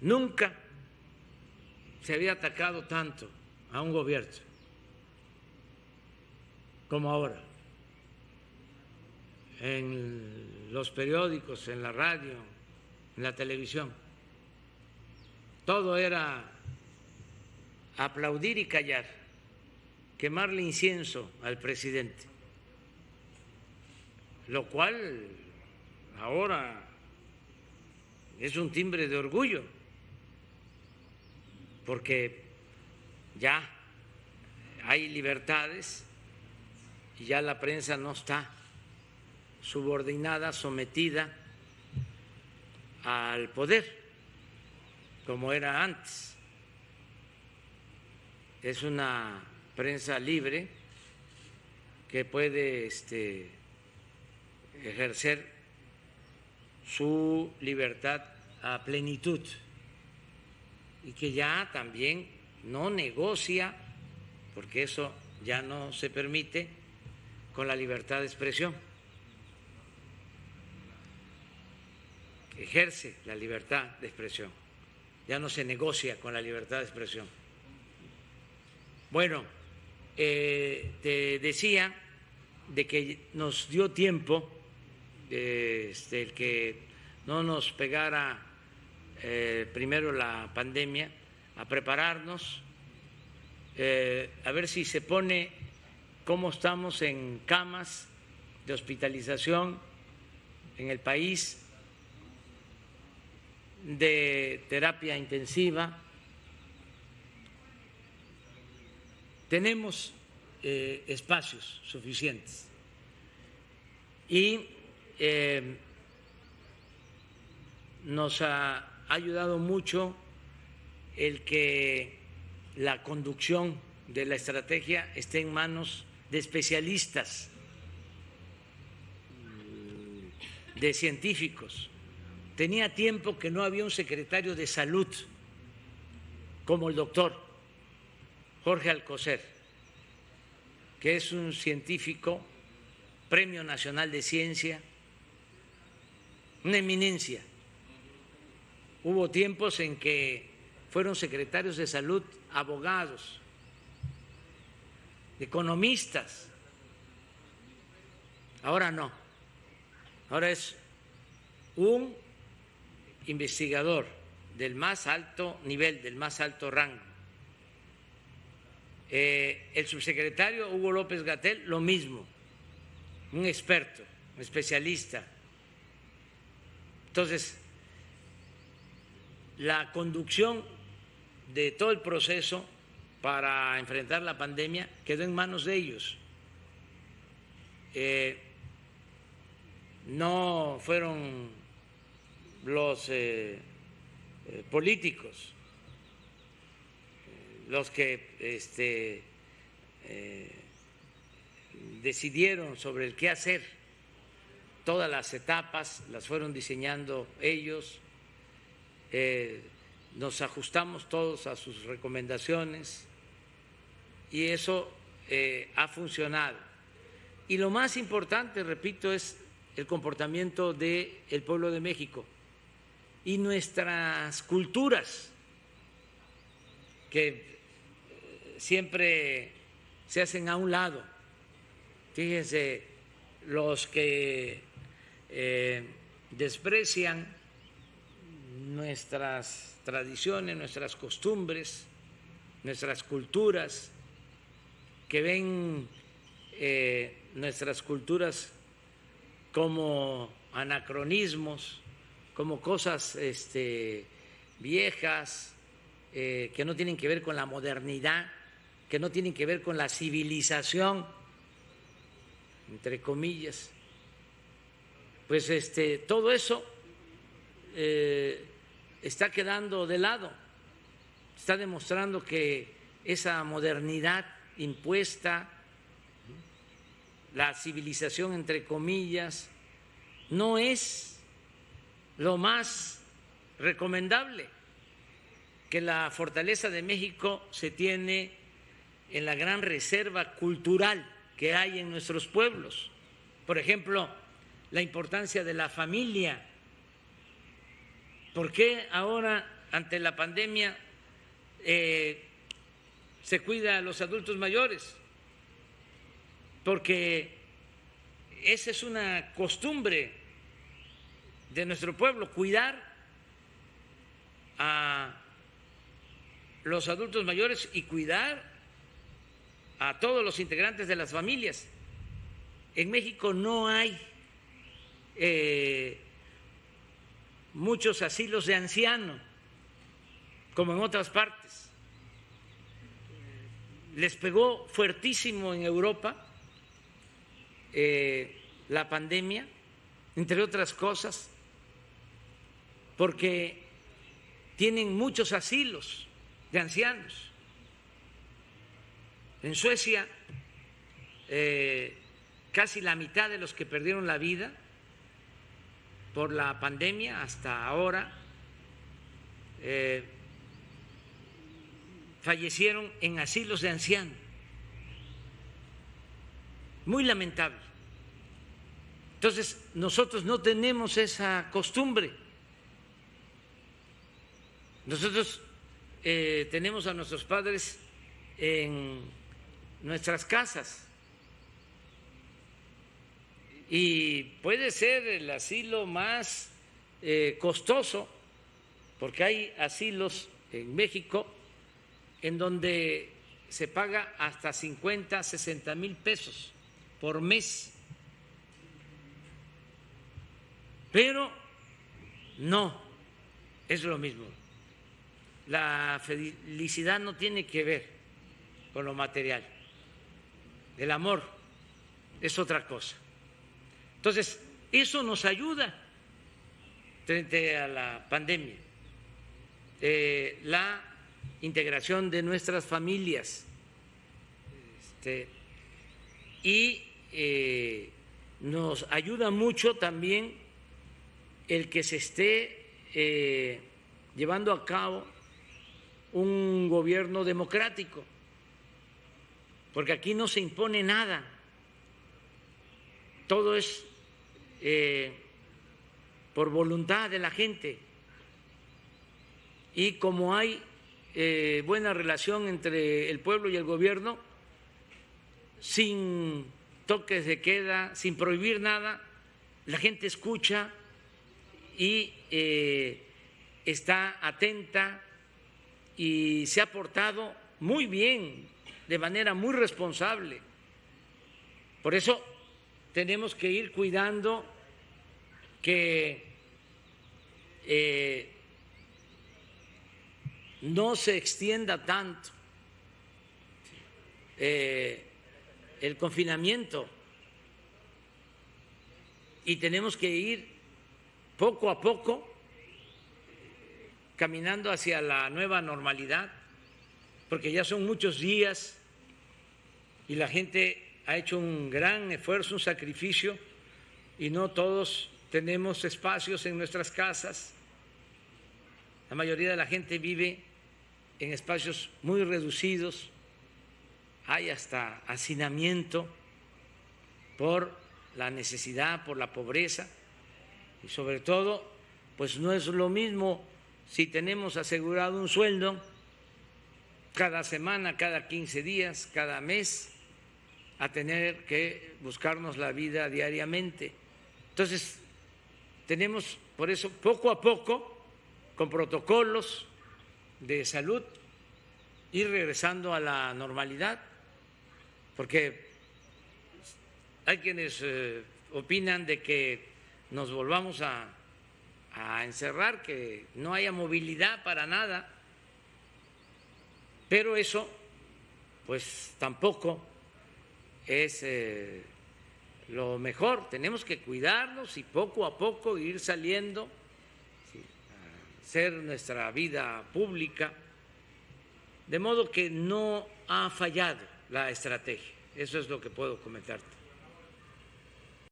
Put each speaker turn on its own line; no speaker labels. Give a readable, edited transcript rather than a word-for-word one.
Nunca se había atacado tanto a un gobierno como ahora, en los periódicos, en la radio, en la televisión. Todo era aplaudir y callar, quemarle incienso al presidente, lo cual ahora es un timbre de orgullo, porque ya hay libertades y ya la prensa no está subordinada, sometida al poder, como era antes. Es una prensa libre que puede ejercer su libertad a plenitud y que ya también no negocia, porque eso ya no se permite, con la libertad de expresión. Ejerce la libertad de expresión, ya no se negocia con la libertad de expresión. Bueno, te decía de que nos dio tiempo, el que no nos pegara primero la pandemia, a prepararnos, a ver si se pone cómo estamos en camas de hospitalización en el país, de terapia intensiva. Tenemos espacios suficientes y nos ha ayudado mucho el que la conducción de la estrategia esté en manos de especialistas, de científicos. Tenía tiempo que no había un secretario de salud como el doctor Jorge Alcocer, que es un científico, Premio Nacional de Ciencia, una eminencia. Hubo tiempos en que fueron secretarios de salud abogados, economistas. Ahora no, ahora es un investigador del más alto nivel, del más alto rango. El subsecretario Hugo López-Gatell, lo mismo, un experto, un especialista. Entonces, la conducción de todo el proceso para enfrentar la pandemia quedó en manos de ellos. No fueron los políticos los que decidieron sobre el qué hacer. Todas las etapas las fueron diseñando ellos. Nos ajustamos todos a sus recomendaciones y eso ha funcionado. Y lo más importante, repito, es el comportamiento del pueblo de México y nuestras culturas, que siempre se hacen a un lado. Fíjense, los que desprecian nuestras tradiciones, nuestras costumbres, nuestras culturas, que ven nuestras culturas como anacronismos, como cosas viejas, que no tienen que ver con la modernidad, que no tienen que ver con la civilización, entre comillas. Pues todo eso está quedando de lado, está demostrando que esa modernidad impuesta, la civilización entre comillas, no es lo más recomendable, que la fortaleza de México se tiene en la gran reserva cultural que hay en nuestros pueblos. Por ejemplo, la importancia de la familia. ¿Por qué ahora ante la pandemia se cuida a los adultos mayores, porque esa es una costumbre de nuestro pueblo, cuidar a los adultos mayores y cuidar a todos los integrantes de las familias. En México no hay muchos asilos de ancianos, como en otras partes. Les pegó fuertísimo en Europa la pandemia, entre otras cosas, porque tienen muchos asilos de ancianos. En Suecia, casi la mitad de los que perdieron la vida por la pandemia hasta ahora fallecieron en asilos de ancianos. Muy lamentable. Entonces, nosotros no tenemos esa costumbre. Nosotros tenemos a nuestros padres en nuestras casas y puede ser el asilo más costoso, porque hay asilos en México en donde se paga hasta 50, 60 mil pesos por mes, pero no es lo mismo. La felicidad no tiene que ver con lo material, el amor es otra cosa. Entonces, eso nos ayuda frente a la pandemia, la integración de nuestras familias, y nos ayuda mucho también el que se esté llevando a cabo un gobierno democrático, porque aquí no se impone nada, todo es por voluntad de la gente, y como hay buena relación entre el pueblo y el gobierno, sin toques de queda, sin prohibir nada, la gente escucha y está atenta y se ha portado muy bien, de manera muy responsable. Por eso tenemos que ir cuidando que no se extienda tanto el confinamiento, y tenemos que ir poco a poco caminando hacia la nueva normalidad, porque ya son muchos días y la gente ha hecho un gran esfuerzo, un sacrificio, y no todos tenemos espacios en nuestras casas. La mayoría de la gente vive en espacios muy reducidos, hay hasta hacinamiento por la necesidad, por la pobreza, y sobre todo, pues no es lo mismo si tenemos asegurado un sueldo cada semana, cada 15 días, cada mes, a tener que buscarnos la vida diariamente. Entonces, tenemos por eso poco a poco, con protocolos de salud, ir regresando a la normalidad, porque hay quienes opinan de que nos volvamos a encerrar, que no haya movilidad para nada, pero eso pues tampoco es lo mejor. Tenemos que cuidarnos y poco a poco ir saliendo, ¿sí?, a hacer nuestra vida pública, de modo que no ha fallado la estrategia. Eso es lo que puedo comentarte.